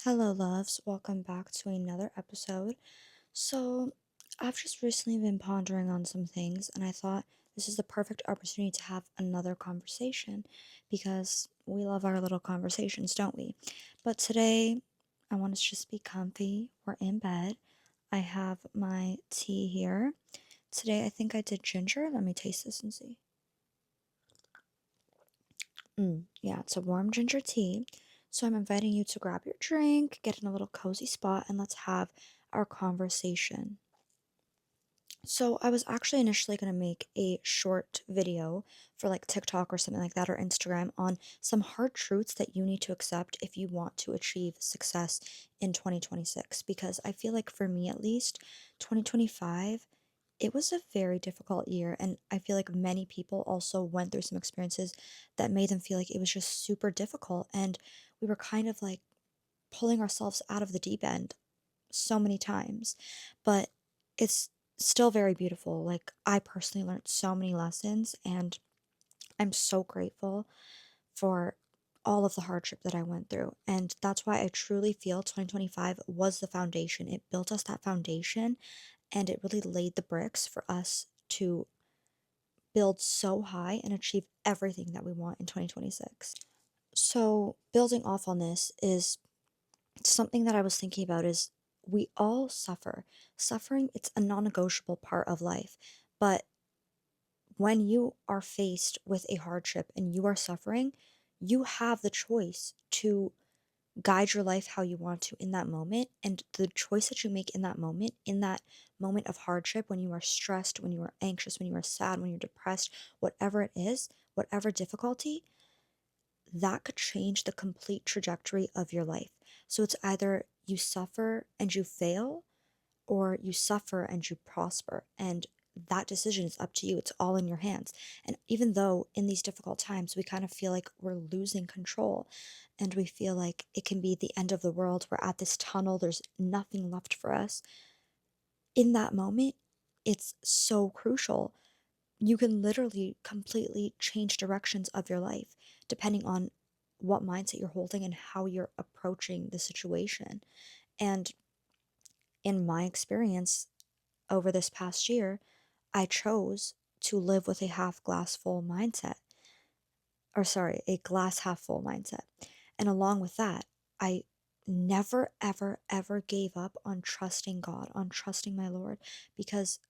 Hello, loves. Welcome back to another episode. So, I've just recently been pondering on some things, and I thought this is the perfect opportunity to have another conversation because we love our little conversations, don't we? But today, I want us to just be comfy. We're in bed. I have my tea here. Today, I think I did ginger. Let me taste this and see. Yeah, it's a warm ginger tea. So I'm inviting you to grab your drink, get in a little cozy spot, and let's have our conversation. So I was actually initially going to make a short video for like TikTok or something like that or Instagram on some hard truths that you need to accept if you want to achieve success in 2026 because I feel like for me at least 2025 it was a very difficult year, and I feel like many people also went through some experiences that made them feel like it was just super difficult, and we were kind of like pulling ourselves out of the deep end so many times. But it's still very beautiful. Like, I personally learned so many lessons, and I'm so grateful for all of the hardship that I went through. And that's why I truly feel 2025 was the foundation. It built us that foundation and it really laid the bricks for us to build so high and achieve everything that we want in 2026. So, building off on this is something that I was thinking about is we all suffer. Suffering, it's a non-negotiable part of life. But when you are faced with a hardship and you are suffering, you have the choice to guide your life how you want to in that moment. And the choice that you make in that moment of hardship, when you are stressed, when you are anxious, when you are sad, when you're depressed, whatever it is, whatever difficulty, that could change the complete trajectory of your life. So it's either you suffer and you fail, or you suffer and you prosper. And that decision is up to you. It's all in your hands. And even though in these difficult times we kind of feel like we're losing control and we feel like it can be the end of the world, we're at this tunnel, there's nothing left for us. In that moment, it's so crucial. You can literally completely change directions of your life depending on what mindset you're holding and how you're approaching the situation. And in my experience over this past year, I chose to live with a half glass full mindset, or sorry, a glass half full mindset. And along with that, I never, ever, ever gave up on trusting God, on trusting my Lord, because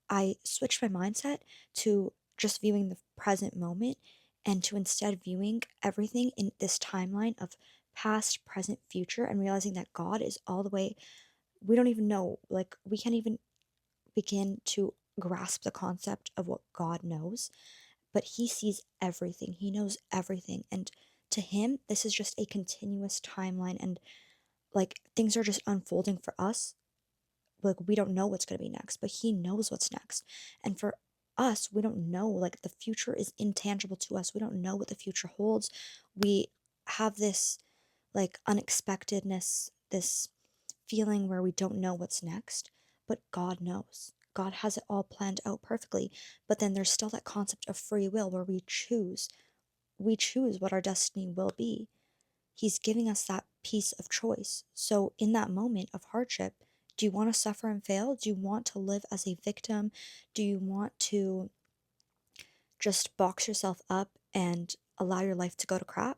I switched my mindset to just viewing the present moment and to instead viewing everything in this timeline of past, present, future, and realizing that God is all the way, we don't even know, like, we can't even begin to grasp the concept of what God knows, but He sees everything, He knows everything. And to Him, this is just a continuous timeline, and like things are just unfolding for us. Like, we don't know what's going to be next, but He knows what's next. And for us, we don't know, like, the future is intangible to us. We don't know what the future holds. We have this like unexpectedness, this feeling where we don't know what's next, but God knows. God has it all planned out perfectly. But then there's still that concept of free will where we choose. We choose what our destiny will be. He's giving us that piece of choice. So, in that moment of hardship, do you want to suffer and fail? Do you want to live as a victim? Do you want to just box yourself up and allow your life to go to crap?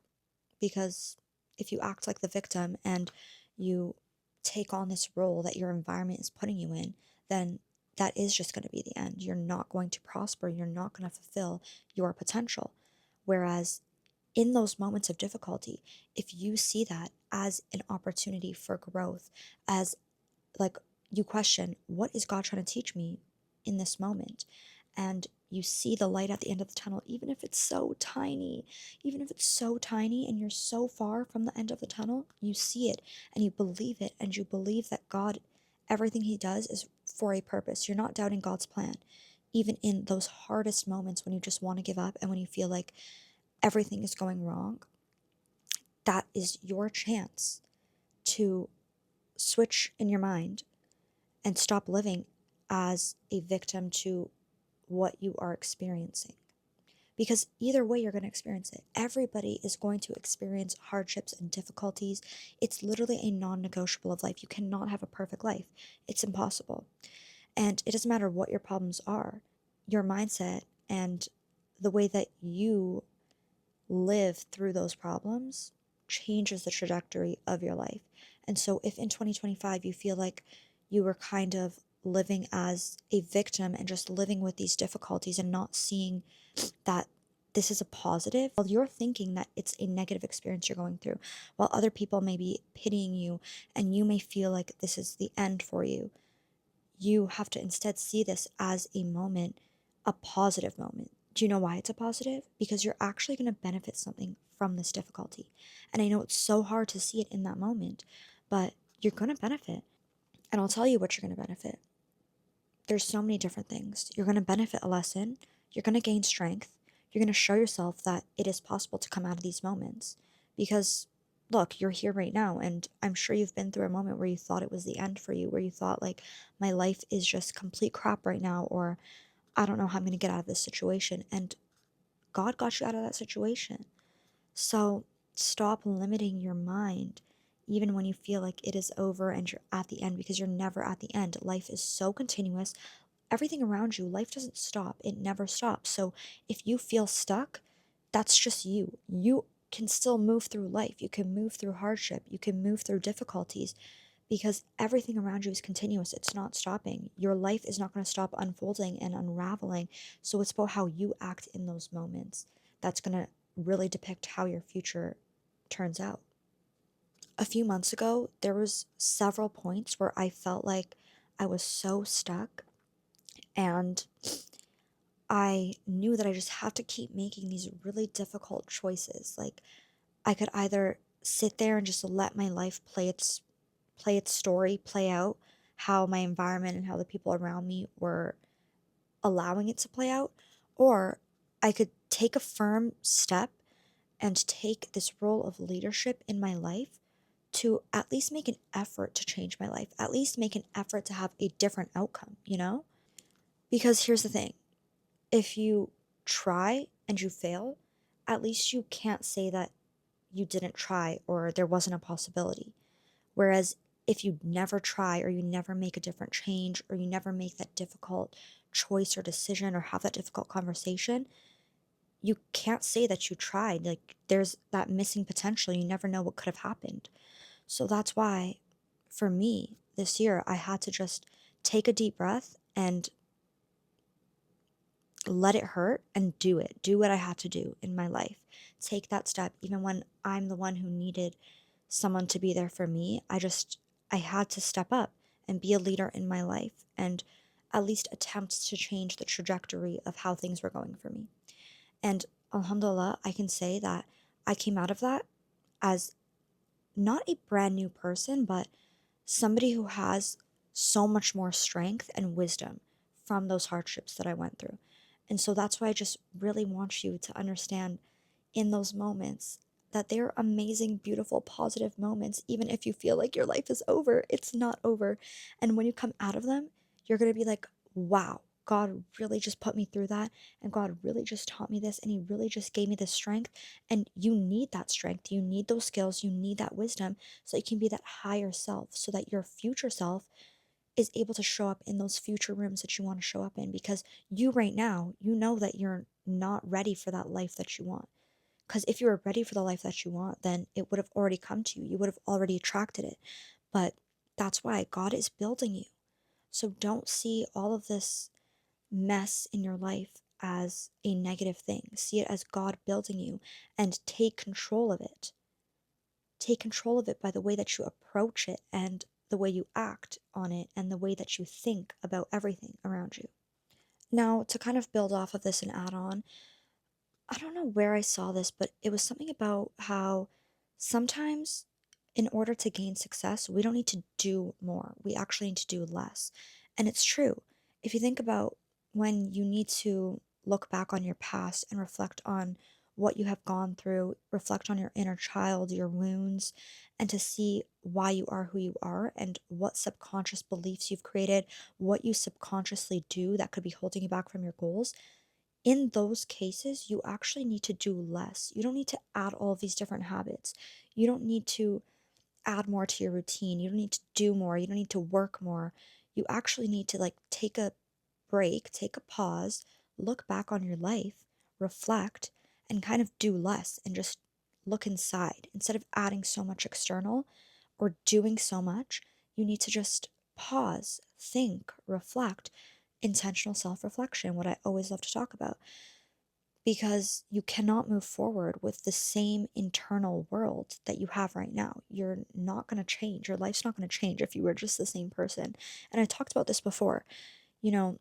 Because if you act like the victim and you take on this role that your environment is putting you in, then that is just going to be the end. You're not going to prosper. You're not going to fulfill your potential. Whereas in those moments of difficulty, if you see that as an opportunity for growth, as like you question, what is God trying to teach me in this moment? And you see the light at the end of the tunnel, even if it's so tiny, even if it's so tiny and you're so far from the end of the tunnel, you see it and you believe it, and you believe that God, everything He does is for a purpose. You're not doubting God's plan, even in those hardest moments when you just want to give up and when you feel like everything is going wrong. That is your chance to switch in your mind and stop living as a victim to what you are experiencing. because either way, you're going to experience it. Everybody is going to experience hardships and difficulties. It's literally a non negotiable of life. You cannot have a perfect life, it's impossible. And it doesn't matter what your problems are, your mindset and the way that you live through those problems changes the trajectory of your life. And so, if in 2025 you feel like you were kind of living as a victim and just living with these difficulties and not seeing that this is a positive, well, you're thinking that it's a negative experience you're going through, while other people may be pitying you and you may feel like this is the end for you. You have to instead see this as a moment, a positive moment. Do you know why it's a positive? Because you're actually going to benefit something from this difficulty. And I know it's so hard to see it in that moment, but you're going to benefit. And I'll tell you what you're going to benefit. There's so many different things. You're going to benefit a lesson, you're going to gain strength, you're going to show yourself that it is possible to come out of these moments. Because look, you're here right now, and I'm sure you've been through a moment where you thought it was the end for you, where you thought, like, my life is just complete crap right now, or I don't know how I'm going to get out of this situation. And God got you out of that situation. So stop limiting your mind even when you feel like it is over and you're at the end, because you're never at the end. Life is so continuous. Everything around you, life doesn't stop. It never stops. So if you feel stuck, that's just you. You can still move through life. You can move through hardship. You can move through difficulties because everything around you is continuous. It's not stopping. Your life is not going to stop unfolding and unraveling. So it's about how you act in those moments that's going to really depict how your future turns out. A few months ago, there was several points where I felt like I was so stuck, and I knew that I just had to keep making these really difficult choices. Like, I could either sit there and just let my life play its story, play out how my environment and how the people around me were allowing it to play out, or I could take a firm step and take this role of leadership in my life to at least make an effort to change my life, at least make an effort to have a different outcome, you know? Because here's the thing, if you try and you fail, at least you can't say that you didn't try or there wasn't a possibility. Whereas if you never try or you never make a different change or you never make that difficult choice or decision or have that difficult conversation, you can't say that you tried. Like, there's that missing potential. You never know what could have happened. So that's why, for me, this year, I had to just take a deep breath and let it hurt and do it. Do what I had to do in my life. Take that step, even when I'm the one who needed someone to be there for me. I had to step up and be a leader in my life and at least attempt to change the trajectory of how things were going for me. And alhamdulillah, I can say that I came out of that as not a brand new person, but somebody who has so much more strength and wisdom from those hardships that I went through. And so that's why I just really want you to understand in those moments that they're amazing, beautiful, positive moments. Even if you feel like your life is over, it's not over. And when you come out of them, you're going to be like, wow, God really just put me through that. And God really just taught me this. And He really just gave me this strength. And you need that strength. You need those skills. You need that wisdom so you can be that higher self, so that your future self is able to show up in those future rooms that you want to show up in. Because you right now, you know that you're not ready for that life that you want. Because if you were ready for the life that you want, then it would have already come to you. You would have already attracted it. But that's why God is building you. So don't see all of this mess in your life as a negative thing. See it as God building you, and take control of it. Take control of it by the way that you approach it and the way you act on it and the way that you think about everything around you. Now, to kind of build off of this and add on, I don't know where I saw this, but it was something about how sometimes in order to gain success, we don't need to do more. We actually need to do less. And it's true. If you think about when you need to look back on your past and reflect on what you have gone through, reflect on your inner child, your wounds, and to see why you are who you are and what subconscious beliefs you've created, what you subconsciously do that could be holding you back from your goals, in those cases, you actually need to do less. You don't need to add all of these different habits. You don't need to add more to your routine. You don't need to do more. You don't need to work more. You actually need to like take a break, take a pause, look back on your life, reflect, and kind of do less and just look inside. Instead of adding so much external or doing so much, you need to just pause, think, reflect, intentional self reflection, what I always love to talk about, because you cannot move forward with the same internal world that you have right now. You're not going to change. Your life's not going to change if you were just the same person. And I talked about this before. You know,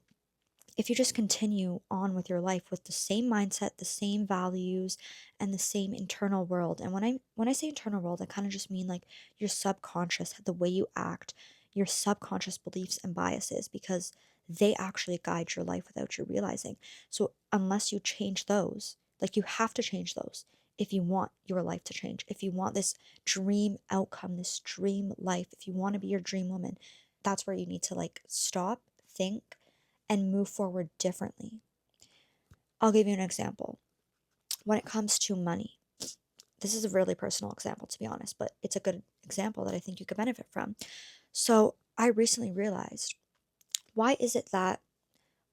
if you just continue on with your life with the same mindset, the same values, and the same internal world. And when I say internal world, I kind of just mean like your subconscious, the way you act, your subconscious beliefs and biases, because they actually guide your life without you realizing. So unless you change those, like you have to change those if you want your life to change. If you want this dream outcome, this dream life, if you want to be your dream woman, that's where you need to like stop, think, and move forward differently. I'll give you an example. When it comes to money, this is a really personal example, to be honest, but it's a good example that I think you could benefit from. So, I recently realized, why is it that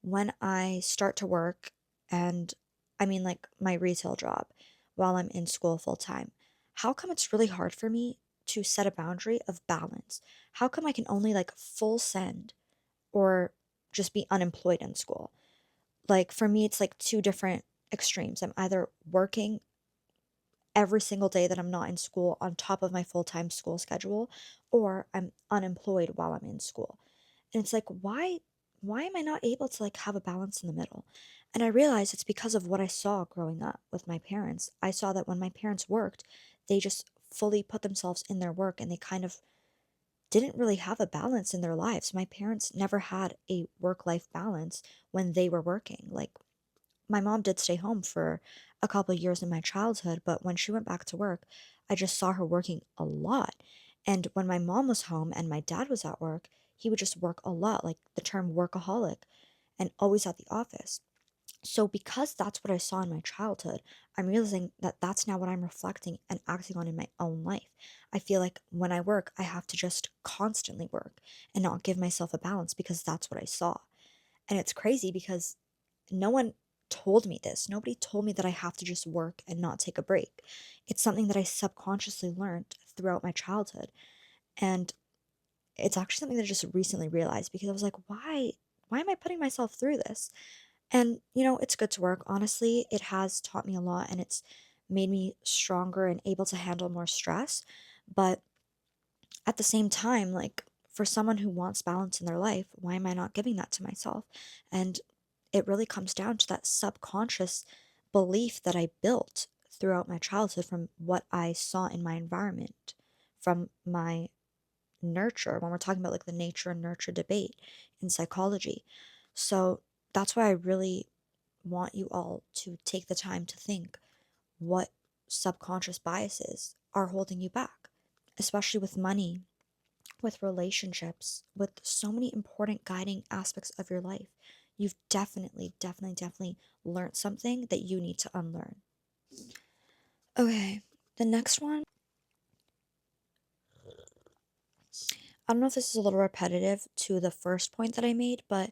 when I start to work, and I mean like my retail job while I'm in school full time, how come it's really hard for me to set a boundary of balance? How come I can only like full send or just be unemployed in school? Like for me, it's like two different extremes. I'm either working every single day that I'm not in school on top of my full-time school schedule, or I'm unemployed while I'm in school. And it's like, why am I not able to like have a balance in the middle? And I realized it's because of what I saw growing up with my parents. I saw that when my parents worked, they just fully put themselves in their work, and they kind of didn't really have a balance in their lives. My parents never had a work-life balance when they were working. Like my mom did stay home for a couple of years in my childhood, but when she went back to work, I just saw her working a lot. And when my mom was home and my dad was at work, he would just work a lot, like the term workaholic, and always at the office. So, because that's what I saw in my childhood, I'm realizing that that's now what I'm reflecting and acting on in my own life. I feel like when I work, I have to just constantly work and not give myself a balance because that's what I saw. And it's crazy because no one told me this. Nobody told me that I have to just work and not take a break. It's something that I subconsciously learned throughout my childhood. And it's actually something that I just recently realized, because I was like, why am I putting myself through this? And it's good to work. Honestly, it has taught me a lot, and it's made me stronger and able to handle more stress. But at the same time, like for someone who wants balance in their life, why am I not giving that to myself? And it really comes down to that subconscious belief that I built throughout my childhood from what I saw in my environment, from my nurture, when we're talking about like the nature and nurture debate in psychology. So that's why I really want you all to take the time to think what subconscious biases are holding you back, especially with money, with relationships, with so many important guiding aspects of your life. You've definitely learned something that you need to unlearn. Okay, the next one, I don't know if this is a little repetitive to the first point that I made, but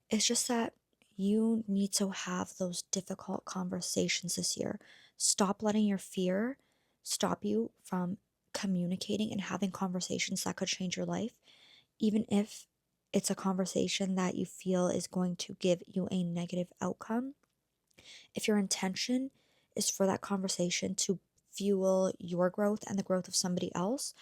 it's just that you need to have those difficult conversations this year. Stop letting your fear stop you from communicating and having conversations that could change your life, even if it's a conversation that you feel is going to give you a negative outcome. If your intention is for that conversation to fuel your growth and the growth of somebody else,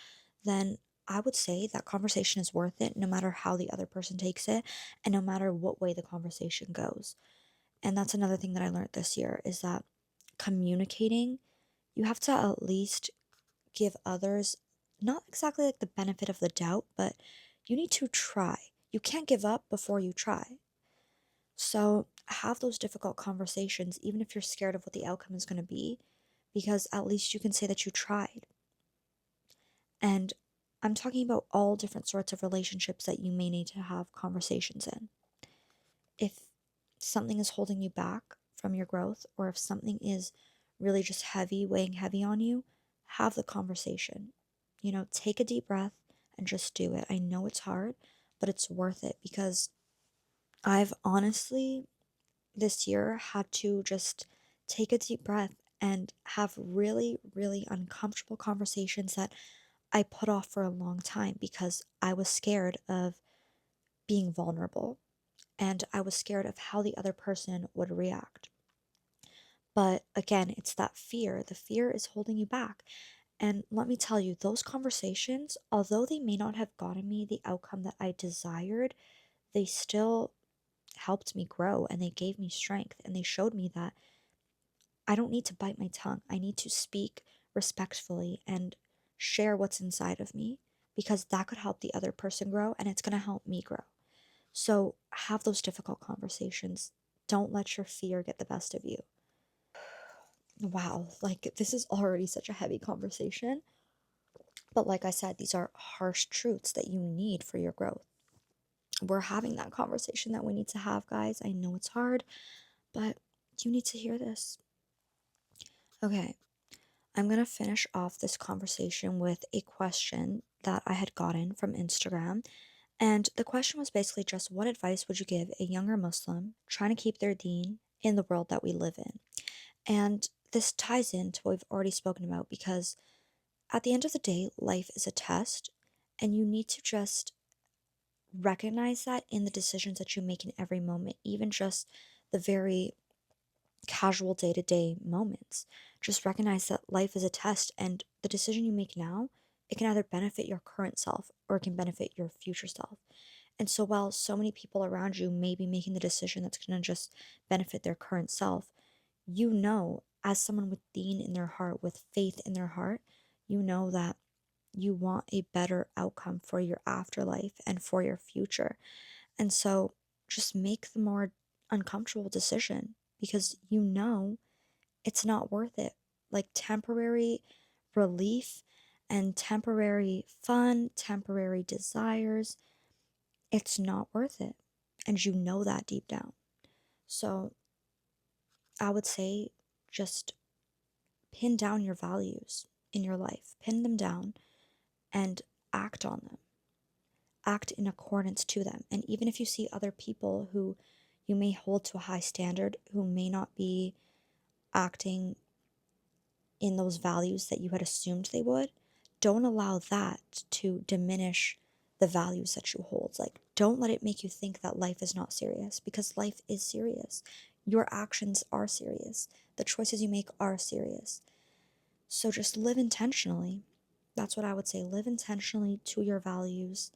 then I would say that conversation is worth it no matter how the other person takes it and no matter what way the conversation goes. And that's another thing that I learned this year, is that communicating, you have to at least give others not exactly like the benefit of the doubt, but you need to try. You can't give up before you try. So have those difficult conversations, even if you're scared of what the outcome is going to be, because at least you can say that you tried. And I'm talking about all different sorts of relationships that you may need to have conversations in. If something is holding you back from your growth, or if something is really just heavy, weighing heavy on you, have the conversation. Take a deep breath and just do it. I know it's hard, but it's worth it because I've honestly this year had to just take a deep breath and have really, really uncomfortable conversations that I put off for a long time because I was scared of being vulnerable and I was scared of how the other person would react. But again, it's that fear. The fear is holding you back. And let me tell you, those conversations, although they may not have gotten me the outcome that I desired, they still helped me grow and they gave me strength and they showed me that I don't need to bite my tongue. I need to speak respectfully and share what's inside of me because that could help the other person grow and it's going to help me grow. So have those difficult conversations. Don't let your fear get the best of you. Wow, like this is already such a heavy conversation. But like I said, these are harsh truths that you need for your growth. We're having that conversation that we need to have, guys. I know it's hard, but you need to hear this. Okay, I'm going to finish off this conversation with a question that I had gotten from Instagram. And the question was basically just what advice would you give a younger Muslim trying to keep their deen in the world that we live in? And this ties into what we've already spoken about because at the end of the day, life is a test, and you need to just recognize that in the decisions that you make in every moment, even just the very casual day to day moments. Just recognize that life is a test, and the decision you make now, it can either benefit your current self or it can benefit your future self. And so, while so many people around you may be making the decision that's going to just benefit their current self, as someone with deen in their heart, with faith in their heart, you know that you want a better outcome for your afterlife and for your future. And so just make the more uncomfortable decision because it's not worth it. Like temporary relief and temporary fun, temporary desires, it's not worth it. And you know that deep down. So I would say just pin down your values in your life, pin them down and act on them. Act in accordance to them. And even if you see other people who you may hold to a high standard who may not be acting in those values that you had assumed they would, don't allow that to diminish the values that you hold. Like, don't let it make you think that life is not serious because life is serious. Your actions are serious. The choices you make are serious. So just live intentionally. That's what I would say. Live intentionally to your values.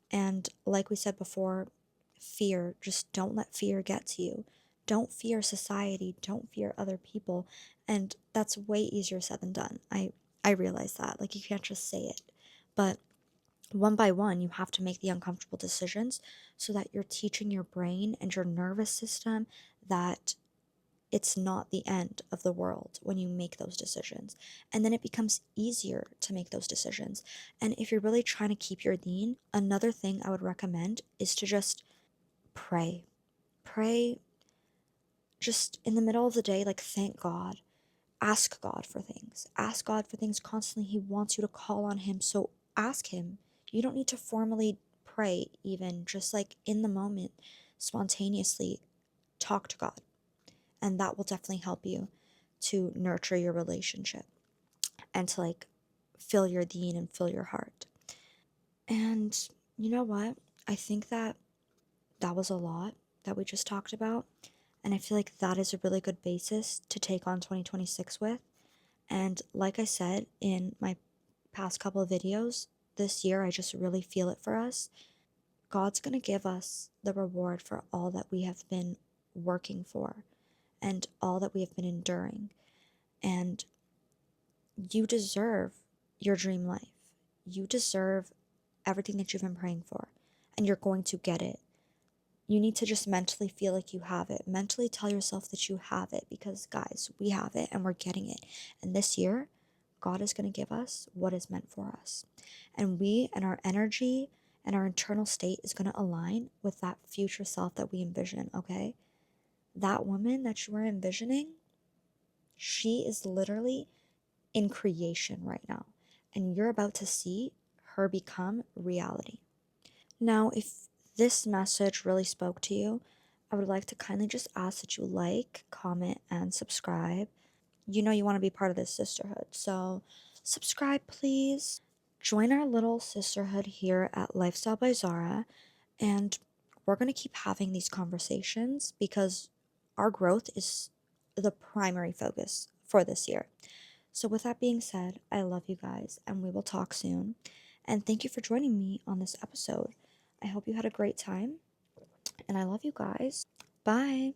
And like we said before, fear, just don't let fear get to you. Don't fear society, don't fear other people. And that's way easier said than done. I realize that. Like you can't just say it. But one by one, you have to make the uncomfortable decisions so that you're teaching your brain and your nervous system that it's not the end of the world when you make those decisions. And then it becomes easier to make those decisions. And if you're really trying to keep your deen, another thing I would recommend is to just pray. Pray just in the middle of the day, like thank God. Ask God for things. Ask God for things constantly. He wants you to call on Him. So ask Him. You don't need to formally pray, even just like in the moment, spontaneously talk to God. And that will definitely help you to nurture your relationship and to like fill your deen and fill your heart. And you know what? I think that that was a lot that we just talked about. And I feel like that is a really good basis to take on 2026 with. And like I said in my past couple of videos, this year I just really feel it for us. God's going to give us the reward for all that we have been working for and all that we have been enduring. And you deserve your dream life. You deserve everything that you've been praying for, and you're going to get it. You need to just mentally feel like you have it. Mentally tell yourself that you have it because, guys, we have it and we're getting it. And this year, God is going to give us what is meant for us. And we and our energy and our internal state is going to align with that future self that we envision, okay? that woman that you were envisioning, she is literally in creation right now, and you're about to see her become reality. Now, if this message really spoke to you, I would like to kindly just ask that you like, comment, and subscribe. You know you want to be part of this sisterhood, so subscribe, please. Join our little sisterhood here at Lifestyle by Zara, and we're going to keep having these conversations because our growth is the primary focus for this year. So, with that being said, I love you guys, and we will talk soon. And thank you for joining me on this episode. I hope you had a great time, and I love you guys. Bye.